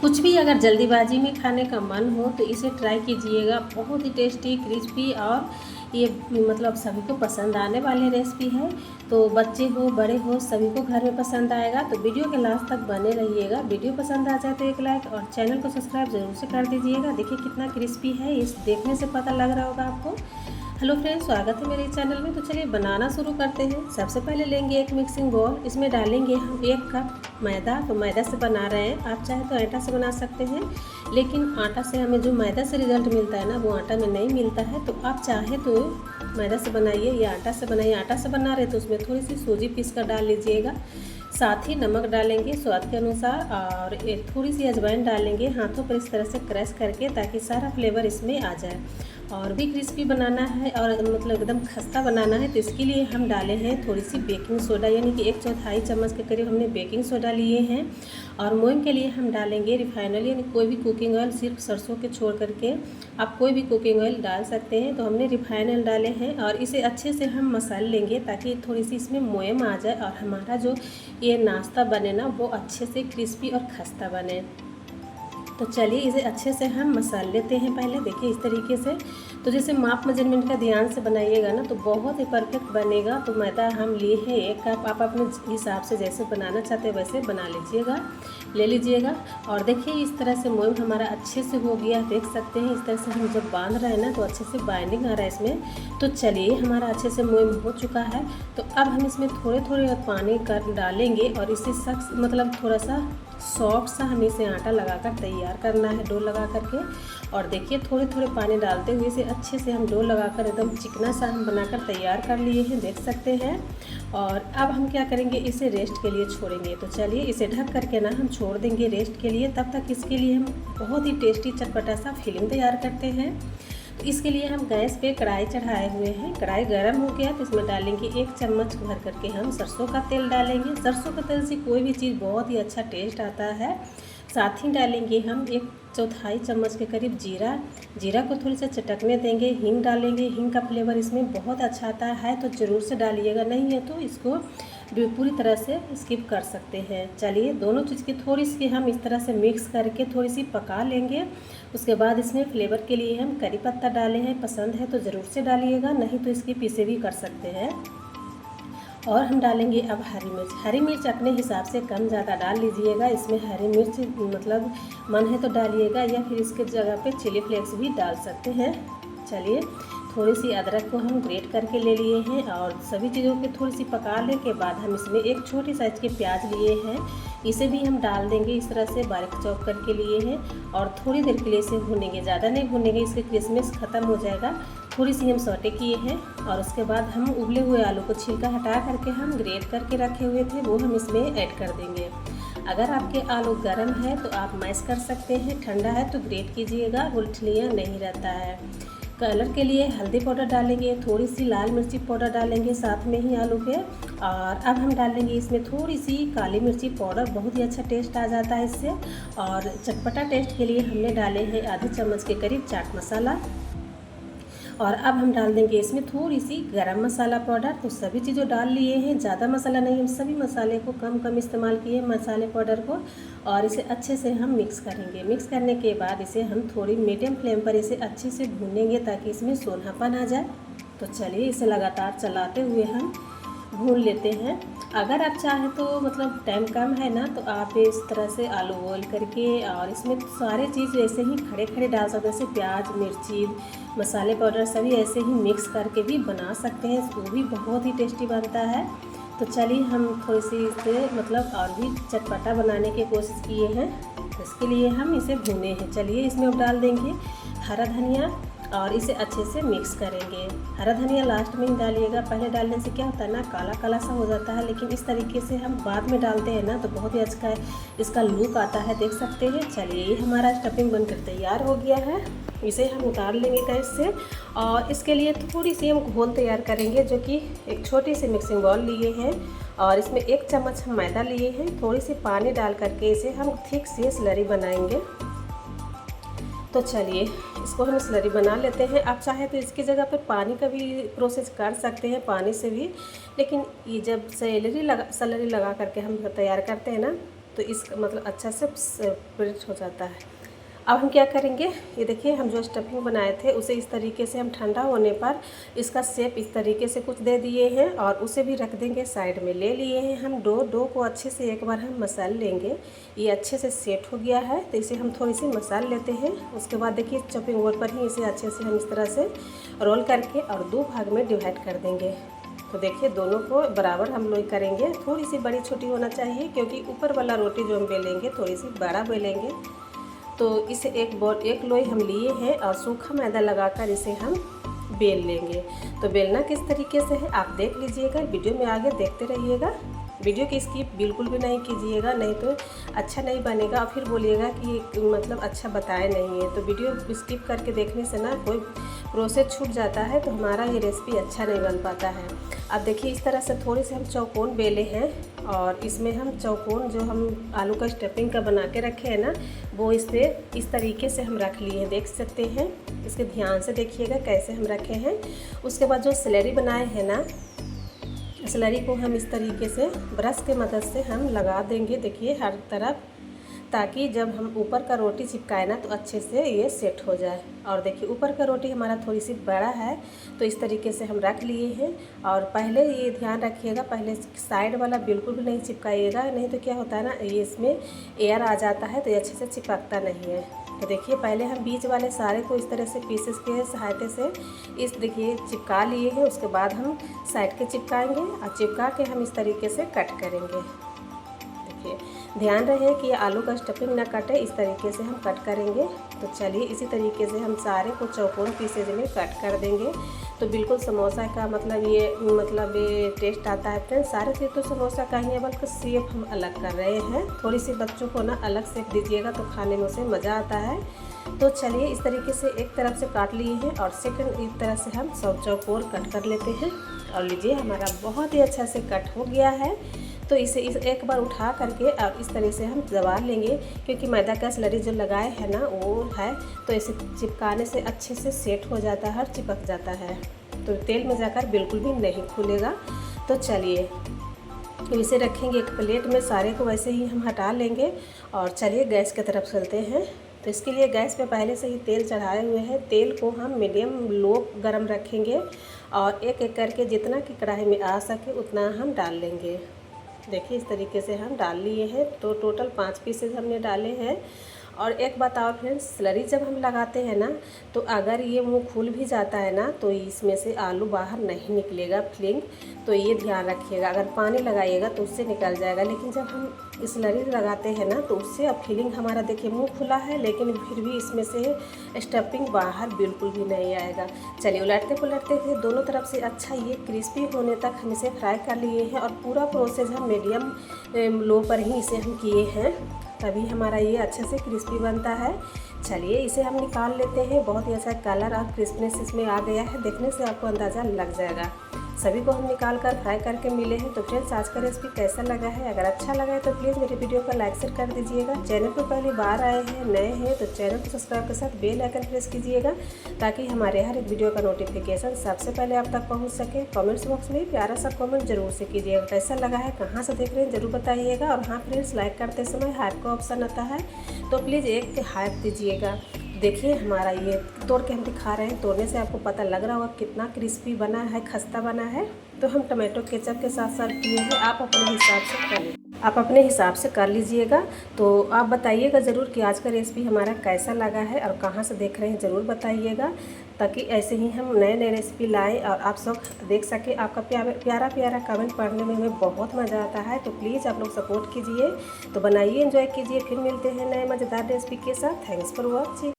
कुछ भी अगर जल्दीबाजी में खाने का मन हो तो इसे ट्राई कीजिएगा। बहुत ही टेस्टी, क्रिस्पी और ये मतलब सभी को पसंद आने वाली रेसिपी है। तो बच्चे हो बड़े हो सभी को घर में पसंद आएगा। तो वीडियो के लास्ट तक बने रहिएगा। वीडियो पसंद आ जाए तो एक लाइक और चैनल को सब्सक्राइब जरूर से कर दीजिएगा। देखिए कितना क्रिस्पी है, इस देखने से पता लग रहा होगा आपको। हेलो फ्रेंड्स, स्वागत है मेरे चैनल में। तो चलिए बनाना शुरू करते हैं। सबसे पहले लेंगे एक मिक्सिंग बाउल, इसमें डालेंगे हम 1 कप मैदा। तो मैदा से बना रहे हैं, आप चाहे तो आटा से बना सकते हैं, लेकिन आटा से हमें जो मैदा से रिजल्ट मिलता है ना वो आटा में नहीं मिलता है। तो आप चाहे तो मैदा से बनाइए या आटा से बनाइए। आटा से बना रहे तो उसमें थोड़ी सी सूजी पीस कर डाल लीजिएगा। साथ ही नमक डालेंगे स्वाद के अनुसार और एक थोड़ी सी अजवाइन डालेंगे हाथों पर इस तरह से क्रश करके, ताकि सारा फ्लेवर इसमें आ जाए। और भी क्रिस्पी बनाना है और मतलब एकदम खस्ता बनाना है तो इसके लिए हम डाले हैं थोड़ी सी बेकिंग सोडा, यानी कि 1/4 चम्मच के करीब हमने बेकिंग सोडा लिए हैं। और मोइन के लिए हम डालेंगे रिफाइंड ऑयल, यानी कोई भी कुकिंग ऑयल, सिर्फ सरसों के छोड़ करके आप कोई भी कुकिंग ऑयल डाल सकते हैं। तो हमने रिफाइंड ऑयल डाले हैं और इसे अच्छे से हम मसल लेंगे ताकि थोड़ी सी इसमें मोयम आ जाए और हमारा जो ये नाश्ता बने ना वो अच्छे से क्रिस्पी और खस्ता बने। तो चलिए इसे अच्छे से हम मसल लेते हैं। पहले देखिए इस तरीके से, तो जैसे माप मेजरमेंट का ध्यान से बनाइएगा ना तो बहुत ही परफेक्ट बनेगा। तो मैदा हम लिए हैं 1 कप, आप अपने हिसाब से जैसे बनाना चाहते हैं वैसे बना लीजिएगा, ले लीजिएगा। और देखिए इस तरह से मोम हमारा अच्छे से हो गया, देख सकते हैं। इस तरह से हम जब बांध रहे हैं ना तो अच्छे से बाइंडिंग आ रहा है इसमें। तो चलिए हमारा अच्छे से मोम हो चुका है। तो अब हम इसमें थोड़े थोड़े पानी कर डालेंगे और इसे सख्त मतलब थोड़ा सा सॉफ्ट सा हमें इसे आटा लगाकर तैयार करना है, डो लगा करके। और देखिए थोड़े थोड़े पानी डालते हुए इसे अच्छे से हम डो लगाकर एकदम चिकना सा हम बनाकर तैयार कर लिए हैं, देख सकते हैं। और अब हम क्या करेंगे, इसे रेस्ट के लिए छोड़ेंगे। तो चलिए इसे ढक करके ना हम छोड़ देंगे रेस्ट के लिए। तब तक इसके लिए हम बहुत ही टेस्टी चटपटा सा फिलिंग तैयार करते हैं। तो इसके लिए हम गैस पे कढ़ाई चढ़ाए हुए हैं। कढ़ाई गर्म हो गया तो इसमें डालेंगे 1 चम्मच भर करके हम सरसों का तेल डालेंगे। सरसों का तेल से कोई भी चीज़ बहुत ही अच्छा टेस्ट आता है। साथ ही डालेंगे हम 1/4 चम्मच के करीब जीरा। जीरा को थोड़ी सा चटकने देंगे। हींग डालेंगे, हींग का फ्लेवर इसमें बहुत अच्छा आता है तो ज़रूर से डालिएगा, नहीं है तो इसको पूरी तरह से स्किप कर सकते हैं। चलिए दोनों चीज़ की थोड़ी सी हम इस तरह से मिक्स करके थोड़ी सी पका लेंगे। उसके बाद इसमें फ्लेवर के लिए हम करी पत्ता डाले हैं, पसंद है तो ज़रूर से डालिएगा, नहीं तो इसकी पीसे भी कर सकते हैं। और हम डालेंगे अब हरी मिर्च। हरी मिर्च अपने हिसाब से कम ज़्यादा डाल लीजिएगा। इसमें हरी मिर्च मतलब मन है तो डालिएगा या फिर इसके जगह पे चिली फ्लेक्स भी डाल सकते हैं। चलिए थोड़ी सी अदरक को हम ग्रेट करके ले लिए हैं और सभी चीज़ों को थोड़ी सी पका लेने के बाद हम इसमें एक छोटी साइज़ के प्याज लिए हैं, इसे भी हम डाल देंगे। इस तरह से बारीक चॉप करके लिए हैं और थोड़ी देर के लिए इसे भूनेंगे, ज़्यादा नहीं भूनेंगे, इसके क्रिस्मस ख़त्म हो जाएगा। थोड़ी सी हम सौटे किए हैं और उसके बाद हम उबले हुए आलू को छिलका हटा करके हम ग्रेट करके रखे हुए थे वो हम इसमें ऐड कर देंगे। अगर आपके आलू गर्म है तो आप मैश कर सकते हैं, ठंडा है तो ग्रेट कीजिएगा, गुठलियाँ नहीं रहता है। कलर के लिए हल्दी पाउडर डालेंगे, थोड़ी सी लाल मिर्ची पाउडर डालेंगे साथ में ही आलू के। और अब हम डालेंगे इसमें थोड़ी सी काली मिर्ची पाउडर, बहुत ही अच्छा टेस्ट आ जाता है इससे। और चटपटा टेस्ट के लिए हमने डाले हैं आधी चम्मच के करीब चाट मसाला। और अब हम डाल देंगे इसमें थोड़ी सी गरम मसाला पाउडर। तो सभी चीज़ें डाल लिए हैं, ज़्यादा मसाला नहीं, हम सभी मसाले को कम कम इस्तेमाल किए मसाले पाउडर को। और इसे अच्छे से हम मिक्स करेंगे। मिक्स करने के बाद इसे हम थोड़ी मीडियम फ्लेम पर इसे अच्छे से भूनेंगे ताकि इसमें सोनापन आ जाए। तो चलिए इसे लगातार चलाते हुए हम भून लेते हैं। अगर आप चाहें तो मतलब टाइम कम है ना तो आप इस तरह से आलू बॉईल करके और इसमें सारे चीज़ ऐसे ही खड़े खड़े डाल सकते हैं, जैसे प्याज, मिर्ची, मसाले पाउडर सभी ऐसे ही मिक्स करके भी बना सकते हैं, वो भी बहुत ही टेस्टी बनता है। तो चलिए हम थोड़ी सी इसे मतलब और भी चटपटा बनाने की कोशिश किए हैं, तो इसके लिए हम इसे भूने हैं। चलिए इसमें अब डाल देंगे हरा धनिया और इसे अच्छे से मिक्स करेंगे। हरा धनिया लास्ट में ही डालिएगा, पहले डालने से क्या होता है ना काला काला सा हो जाता है, लेकिन इस तरीके से हम बाद में डालते हैं ना तो बहुत ही अच्छा इसका लुक आता है, देख सकते हैं। चलिए ये हमारा स्टफिंग बनकर तैयार हो गया है, इसे हम उतार लेंगे गैस से। और इसके लिए थोड़ी सी हम घोल तैयार करेंगे, जो कि एक छोटी सी मिक्सिंग बाउल लिए हैं और इसमें 1 चम्मच हम मैदा लिए हैं। थोड़ी सी पानी डाल करके इसे हम थिक सी स्लरी बनाएंगे। तो चलिए इसको हम स्लरी बना लेते हैं। आप चाहे तो इसकी जगह पर पानी का भी प्रोसेस कर सकते हैं, पानी से भी, लेकिन ये जब स्लरी लगा करके हम तैयार करते हैं ना तो इस मतलब अच्छा से सेपरेट हो जाता है। अब हम क्या करेंगे, ये देखिए हम जो स्टफिंग बनाए थे उसे इस तरीके से हम ठंडा होने पर इसका शेप इस तरीके से कुछ दे दिए हैं और उसे भी रख देंगे साइड में। ले लिए हैं हम डो को अच्छे से एक बार हम मसल लेंगे। ये अच्छे से सेट हो गया है तो इसे हम थोड़ी सी मसल लेते हैं। उसके बाद देखिए चॉपिंग बोर्ड पर ही इसे अच्छे से हम इस तरह से रोल करके और 2 भाग में डिवाइड कर देंगे। तो देखिए दोनों को बराबर हम लोई करेंगे। थोड़ी सी बड़ी छोटी होना चाहिए क्योंकि ऊपर वाला रोटी जो हम बेलेंगे थोड़ी सी बड़ा बेलेंगे। तो इसे एक लोई हम लिए हैं और सूखा मैदा लगाकर इसे हम बेल लेंगे। तो बेलना किस तरीके से है आप देख लीजिएगा, वीडियो में आगे देखते रहिएगा। वीडियो की स्किप बिल्कुल भी नहीं कीजिएगा, नहीं तो अच्छा नहीं बनेगा और फिर बोलिएगा कि मतलब अच्छा बताया नहीं है। तो वीडियो स्किप करके देखने से ना कोई प्रोसेस छूट जाता है तो हमारा ये रेसिपी अच्छा नहीं बन पाता है। अब देखिए इस तरह से थोड़े से हम चौकोन बेले हैं और इसमें हम चौकोन जो हम आलू का स्टफिंग का बना के रखे हैं ना वो इसे इस तरीके से हम रख लिए हैं, देख सकते हैं। इसके ध्यान से देखिएगा कैसे हम रखे हैं। उसके बाद जो स्लरी बनाए हैं ना, स्लरी को हम इस तरीके से ब्रश के मदद से हम लगा देंगे, देखिए हर तरफ, ताकि जब हम ऊपर का रोटी चिपकाए ना तो अच्छे से ये सेट हो जाए। और देखिए ऊपर का रोटी हमारा थोड़ी सी बड़ा है तो इस तरीके से हम रख लिए हैं। और पहले ये ध्यान रखिएगा, पहले साइड वाला बिल्कुल भी नहीं चिपकाइएगा, नहीं तो क्या होता है ना ये इसमें एयर आ जाता है तो ये अच्छे से चिपकता नहीं है। तो देखिए पहले हम बीच वाले सारे को इस तरह से पीसेस के सहायता से इस देखिए चिपका लिए हैं। उसके बाद हम साइड के चिपकाएंगे और चिपका के हम इस तरीके से कट करेंगे। देखिए ध्यान रहे कि आलू का स्टफिंग ना कटे, इस तरीके से हम कट करेंगे। तो चलिए इसी तरीके से हम सारे को चौकोन पीसेज में कट कर देंगे। तो बिल्कुल समोसा का मतलब ये टेस्ट आता है फ्रेंड्स। सारे से तो समोसा का ही है, बल्कि शेप हम अलग कर रहे हैं। थोड़ी सी बच्चों को ना अलग शेप दीजिएगा तो खाने में उसे मज़ा आता है। तो चलिए इस तरीके से एक तरफ से काट लिए हैं और सेकंड इस तरह से हम सब चौकोर कट कर लेते हैं। और लीजिए हमारा बहुत ही अच्छा से कट हो गया है। तो इसे एक बार उठा करके और इस तरह से हम दबा लेंगे, क्योंकि मैदा का स्लरी जो लगाए है ना वो है तो इसे चिपकाने से अच्छे से सेट हो जाता है और चिपक जाता है, तो तेल में जाकर बिल्कुल भी नहीं खुलेगा। तो चलिए तो इसे रखेंगे एक प्लेट में, सारे को वैसे ही हम हटा लेंगे। और चलिए गैस की तरफ चलते हैं। तो इसके लिए गैस पे पहले से ही तेल चढ़ाए हुए हैं। तेल को हम मीडियम लो गरम रखेंगे और एक एक करके जितना कि कढ़ाई में आ सके उतना हम डाल लेंगे। देखिए इस तरीके से हम डाल लिए हैं। तो टोटल 5 पीसेज हमने डाले हैं। और एक बात और फ्रेंड्स, स्लरी जब हम लगाते हैं ना तो अगर ये मुंह खुल भी जाता है ना तो इसमें से आलू बाहर नहीं निकलेगा फिलिंग, तो ये ध्यान रखिएगा। अगर पानी लगाइएगा तो उससे निकल जाएगा, लेकिन जब हम स्लरी लगाते हैं ना तो उससे अब फिलिंग हमारा देखिए मुंह खुला है लेकिन फिर भी इसमें से स्टफिंग बाहर बिल्कुल भी नहीं आएगा। चलिए उलटते पुलटते हुए दोनों तरफ से अच्छा ये क्रिस्पी होने तक हम इसे फ्राई कर लिए हैं। और पूरा प्रोसेस हम मीडियम लो पर ही इसे हम किए हैं, तभी हमारा ये अच्छे से क्रिस्पी बनता है। चलिए इसे हम निकाल लेते हैं। बहुत ही अच्छा कलर और क्रिस्पनेस इसमें आ गया है, देखने से आपको अंदाज़ा लग जाएगा। सभी को हम निकाल कर फ्राई करके मिले हैं। तो फ्रेंड्स आज का रेसिपी कैसा लगा है, अगर अच्छा लगा है तो प्लीज़ मेरे वीडियो को लाइक शेयर कर दीजिएगा। चैनल पर पहली बार आए हैं, नए हैं तो चैनल को सब्सक्राइब के साथ बेल आइकन प्रेस कीजिएगा, ताकि हमारे हर एक वीडियो का नोटिफिकेशन सबसे पहले आप तक पहुंच सके। कमेंट्स बॉक्स में प्यारा सा कमेंट जरूर से कीजिएगा, कैसा लगा है, कहाँ से देख रहे हैं ज़रूर बताइएगा। और हाँ फ्रेंड्स, लाइक करते समय हार्ट का ऑप्शन आता है तो प्लीज़ एक हार्ट दीजिएगा। देखिए हमारा ये तोड़ के हम दिखा रहे हैं, तोड़ने से आपको पता लग रहा होगा कितना क्रिस्पी बना है, खस्ता बना है। तो हम टमाटो केचप के साथ सर्व किए हैं, आप अपने हिसाब से कर लीजिएगा। तो आप बताइएगा ज़रूर कि आज का रेसिपी हमारा कैसा लगा है और कहाँ से देख रहे हैं ज़रूर बताइएगा, ताकि ऐसे ही हम नए नए रेसिपी लाएँ और आप सब देख सकें। आपका प्यारा प्यारा कमेंट पढ़ने में हमें बहुत मज़ा आता है। तो प्लीज़ आप लोग सपोर्ट कीजिए, तो बनाइए, एंजॉय कीजिए। फिर मिलते हैं नए मज़ेदार रेसिपी के साथ। Thanks for watching.